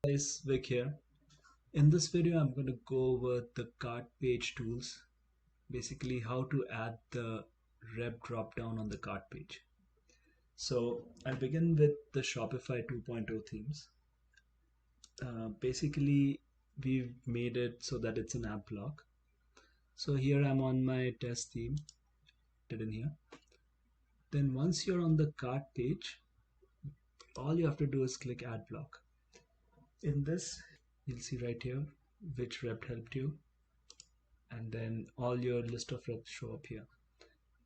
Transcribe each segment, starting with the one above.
Guys, Vic here. In this video, I'm going to go over the cart page tools, basically how to add the rep drop down on the cart page. So I'll begin with the Shopify 2.0 themes. Basically, we've made it so that it's an app block. So here I'm on my test theme, hidden here. Then once you're on the cart page, all you have to do is click add block. In this, you'll see right here which rep helped you, and then all your list of reps show up here.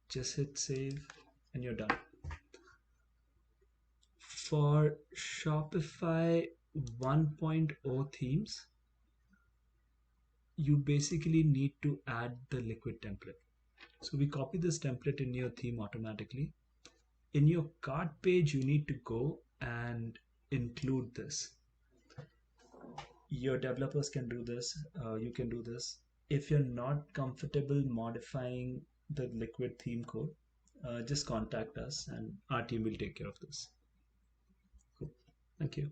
Just hit save and you're done. For Shopify 1.0 themes, you basically need to add the liquid template. So we copy this template in your theme automatically. In your cart page, you need to go and include this. Your developers can do this, you can do this. If you're not comfortable modifying the liquid theme code, just contact us and our team will take care of this. Cool. Thank you.